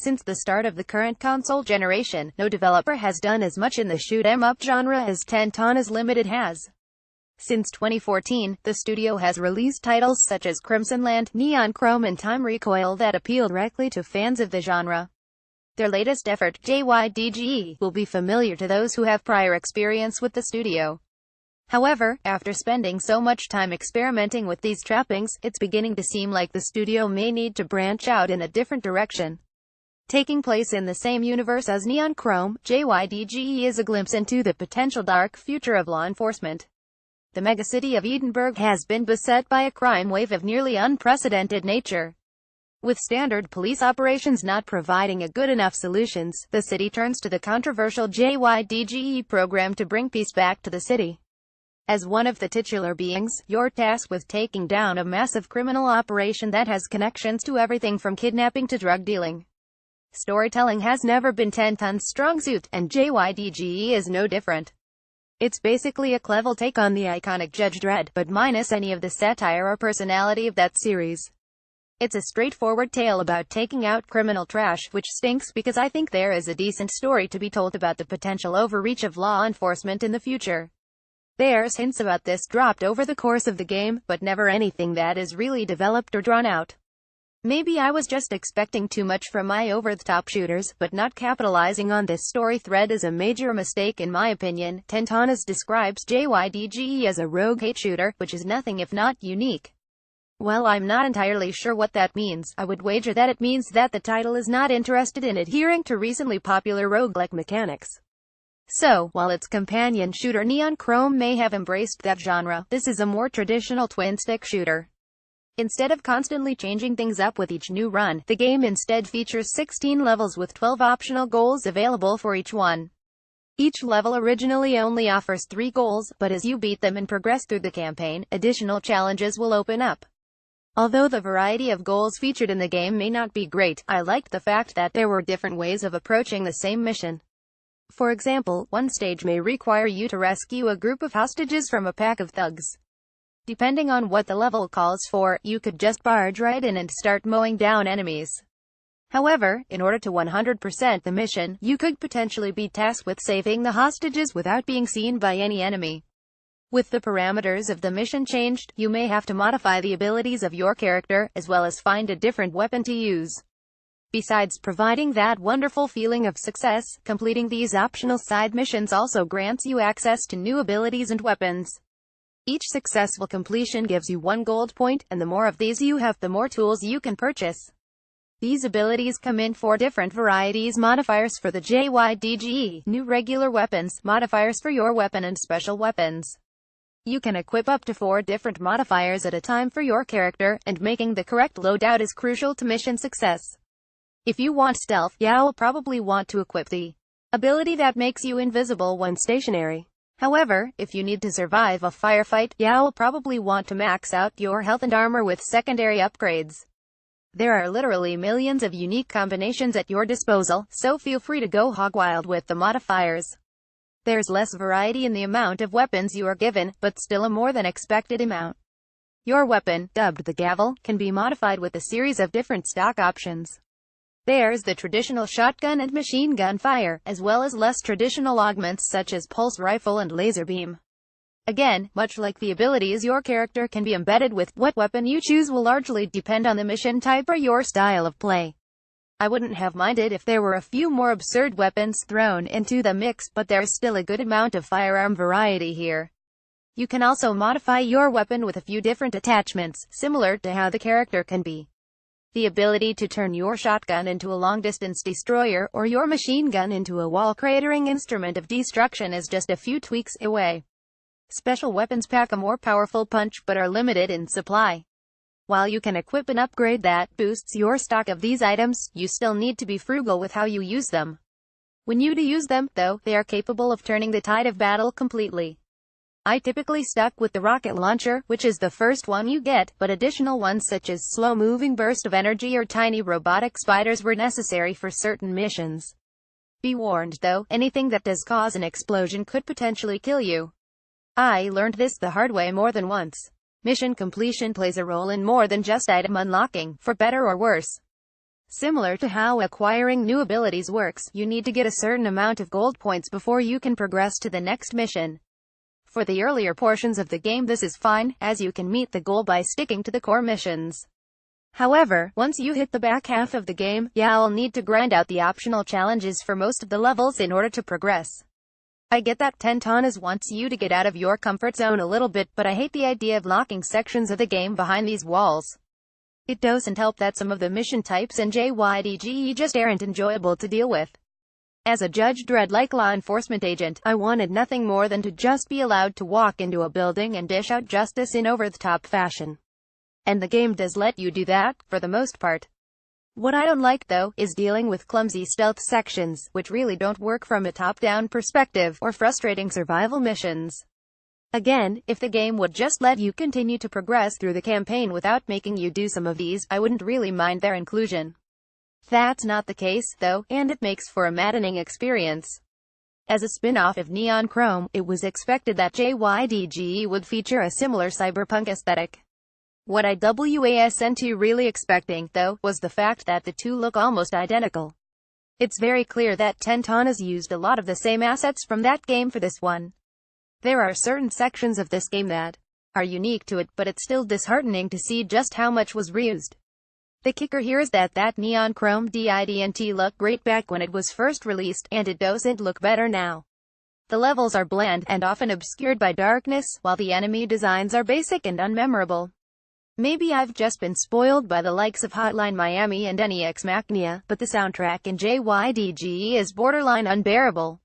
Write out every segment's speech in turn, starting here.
Since the start of the current console generation, no developer has done as much in the shoot-'em-up genre as Tentana's Limited has. Since 2014, the studio has released titles such as Crimson Land, Neon Chrome and Time Recoil that appeal directly to fans of the genre. Their latest effort, Jydge, will be familiar to those who have prior experience with the studio. However, after spending so much time experimenting with these trappings, it's beginning to seem like the studio may need to branch out in a different direction. Taking place in the same universe as Neon Chrome, Jydge is a glimpse into the potential dark future of law enforcement. The megacity of Edinburgh has been beset by a crime wave of nearly unprecedented nature. With standard police operations not providing a good enough solutions, the city turns to the controversial Jydge program to bring peace back to the city. As one of the titular beings, you're tasked with taking down a massive criminal operation that has connections to everything from kidnapping to drug dealing. Storytelling has never been Tentana's strong suit, and Jydge is no different. It's basically a clever take on the iconic Judge Dredd, but minus any of the satire or personality of that series. It's a straightforward tale about taking out criminal trash, which stinks because I think there is a decent story to be told about the potential overreach of law enforcement in the future. There's hints about this dropped over the course of the game, but never anything that is really developed or drawn out. Maybe I was just expecting too much from my over-the-top shooters, but not capitalizing on this story thread is a major mistake in my opinion. Tentana describes Jydge as a rogue hate shooter, which is nothing if not unique. Well, I'm not entirely sure what that means. I would wager that it means that the title is not interested in adhering to recently popular roguelike mechanics. So, while its companion shooter Neon Chrome may have embraced that genre, this is a more traditional twin-stick shooter. Instead of constantly changing things up with each new run, the game instead features 16 levels with 12 optional goals available for each one. Each level originally only offers 3 goals, but as you beat them and progress through the campaign, additional challenges will open up. Although the variety of goals featured in the game may not be great, I liked the fact that there were different ways of approaching the same mission. For example, one stage may require you to rescue a group of hostages from a pack of thugs. Depending on what the level calls for, you could just barge right in and start mowing down enemies. However, in order to 100% the mission, you could potentially be tasked with saving the hostages without being seen by any enemy. With the parameters of the mission changed, you may have to modify the abilities of your character, as well as find a different weapon to use. Besides providing that wonderful feeling of success, completing these optional side missions also grants you access to new abilities and weapons. Each successful completion gives you 1 gold point, and the more of these you have, the more tools you can purchase. These abilities come in 4 different varieties: modifiers for the Jydge, new regular weapons, modifiers for your weapon and special weapons. You can equip up to 4 different modifiers at a time for your character, and making the correct loadout is crucial to mission success. If you want stealth, you'll probably want to equip the ability that makes you invisible when stationary. However, if you need to survive a firefight, you'll probably want to max out your health and armor with secondary upgrades. There are literally millions of unique combinations at your disposal, so feel free to go hog wild with the modifiers. There's less variety in the amount of weapons you are given, but still a more than expected amount. Your weapon, dubbed the gavel, can be modified with a series of different stock options. There's the traditional shotgun and machine gun fire, as well as less traditional augments such as pulse rifle and laser beam. Again, much like the abilities your character can be embedded with, what weapon you choose will largely depend on the mission type or your style of play. I wouldn't have minded if there were a few more absurd weapons thrown into the mix, but there's still a good amount of firearm variety here. You can also modify your weapon with a few different attachments, similar to how the character can be. The ability to turn your shotgun into a long-distance destroyer, or your machine gun into a wall-cratering instrument of destruction is just a few tweaks away. Special weapons pack a more powerful punch but are limited in supply. While you can equip and upgrade that boosts your stock of these items, you still need to be frugal with how you use them. When you do use them, though, they are capable of turning the tide of battle completely. I typically stuck with the rocket launcher, which is the first one you get, but additional ones such as slow-moving burst of energy or tiny robotic spiders were necessary for certain missions. Be warned though, anything that does cause an explosion could potentially kill you. I learned this the hard way more than once. Mission completion plays a role in more than just item unlocking, for better or worse. Similar to how acquiring new abilities works, you need to get a certain amount of gold points before you can progress to the next mission. For the earlier portions of the game this is fine, as you can meet the goal by sticking to the core missions. However, once you hit the back half of the game, you'll need to grind out the optional challenges for most of the levels in order to progress. I get that Tentonas wants you to get out of your comfort zone a little bit, but I hate the idea of locking sections of the game behind these walls. It doesn't help that some of the mission types in Jydge just aren't enjoyable to deal with. As a Judge Dredd-like law enforcement agent, I wanted nothing more than to just be allowed to walk into a building and dish out justice in over-the-top fashion. And the game does let you do that, for the most part. What I don't like, though, is dealing with clumsy stealth sections, which really don't work from a top-down perspective, or frustrating survival missions. Again, if the game would just let you continue to progress through the campaign without making you do some of these, I wouldn't really mind their inclusion. That's not the case, though, and it makes for a maddening experience. As a spin-off of Neon Chrome, it was expected that Jydge would feature a similar cyberpunk aesthetic. What I wasn't really expecting, though, was the fact that the two look almost identical. It's very clear that Tentonas used a lot of the same assets from that game for this one. There are certain sections of this game that are unique to it, but it's still disheartening to see just how much was reused. The kicker here is that Neon Chrome didn't look great back when it was first released, and it doesn't look better now. The levels are bland, and often obscured by darkness, while the enemy designs are basic and unmemorable. Maybe I've just been spoiled by the likes of Hotline Miami and NEX Machina, but the soundtrack in Jydge is borderline unbearable.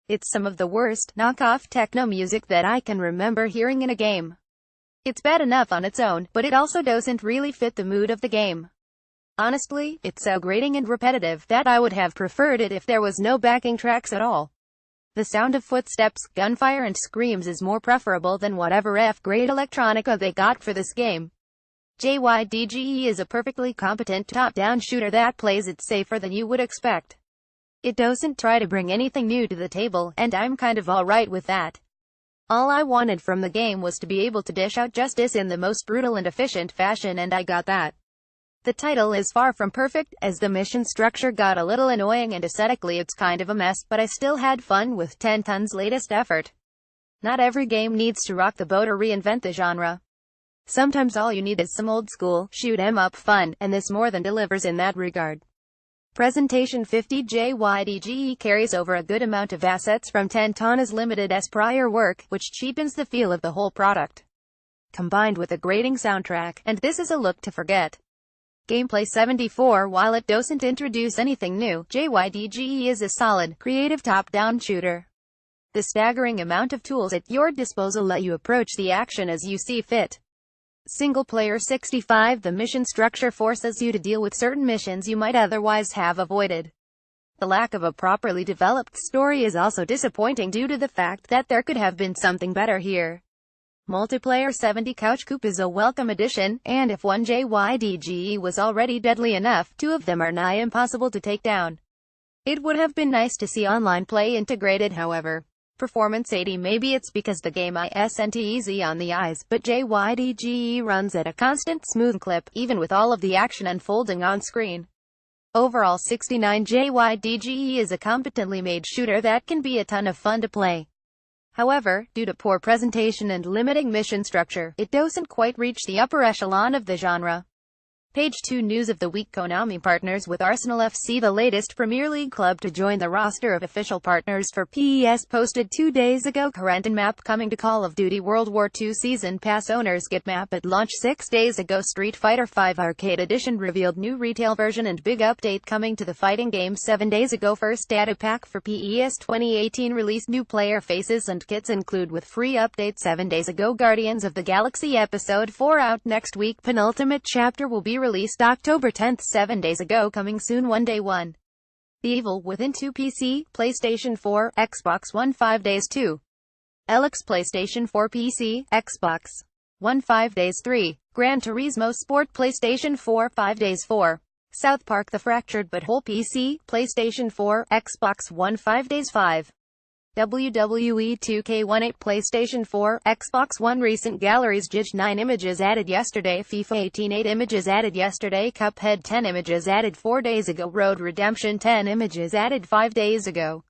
It's some of the worst, knockoff techno music that I can remember hearing in a game. It's bad enough on its own, but it also doesn't really fit the mood of the game. Honestly, it's so grating and repetitive that I would have preferred it if there was no backing tracks at all. The sound of footsteps, gunfire and screams is more preferable than whatever F-grade electronica they got for this game. Jydge is a perfectly competent top-down shooter that plays it safer than you would expect. It doesn't try to bring anything new to the table, and I'm kind of alright with that. All I wanted from the game was to be able to dish out justice in the most brutal and efficient fashion, and I got that. The title is far from perfect, as the mission structure got a little annoying and aesthetically it's kind of a mess, but I still had fun with Tenton's latest effort. Not every game needs to rock the boat or reinvent the genre. Sometimes all you need is some old-school, shoot-'em-up fun, and this more than delivers in that regard. Presentation 50 Jydge carries over a good amount of assets from Tentona's Limited's prior work, which cheapens the feel of the whole product. Combined with a grating soundtrack, and this is a look to forget. Gameplay 74. While it doesn't introduce anything new, Jydge is a solid, creative top-down shooter. The staggering amount of tools at your disposal let you approach the action as you see fit. Single player 65. The mission structure forces you to deal with certain missions you might otherwise have avoided. The lack of a properly developed story is also disappointing due to the fact that there could have been something better here. Multiplayer 70. Couch Coop is a welcome addition, and if one Jydge was already deadly enough, two of them are nigh impossible to take down. It would have been nice to see online play integrated, however. Performance 80. Maybe it's because the game isn't easy on the eyes, but Jydge runs at a constant smooth clip, even with all of the action unfolding on screen. Overall 69. Jydge is a competently made shooter that can be a ton of fun to play. However, due to poor presentation and limiting mission structure, it doesn't quite reach the upper echelon of the genre. Page 2 News of the Week. Konami partners with Arsenal FC, the latest Premier League club to join the roster of official partners for PES, posted 2 days ago. Current map coming to Call of Duty World War II Season Pass owners get map at launch 6 days ago. Street Fighter V Arcade Edition revealed new retail version and big update coming to the fighting game 7 days ago. First data pack for PES 2018 released. New player faces and kits include with free update 7 days ago. Guardians of the Galaxy Episode 4 out next week. Penultimate chapter will be released October 10th. 7 days ago. Coming soon. One Day 1. The Evil Within 2 PC, PlayStation 4, Xbox One 5 days 2. Alex PlayStation 4 PC, Xbox One 5 days 3. Gran Turismo Sport PlayStation 4 5 days 4. South Park The Fractured But Whole PC, PlayStation 4, Xbox One 5 days 5. WWE 2K18 PlayStation 4, Xbox One recent galleries Jydge 9 images added yesterday FIFA 18 8 images added yesterday Cuphead 10 images added 4 days ago Road Redemption 10 images added 5 days ago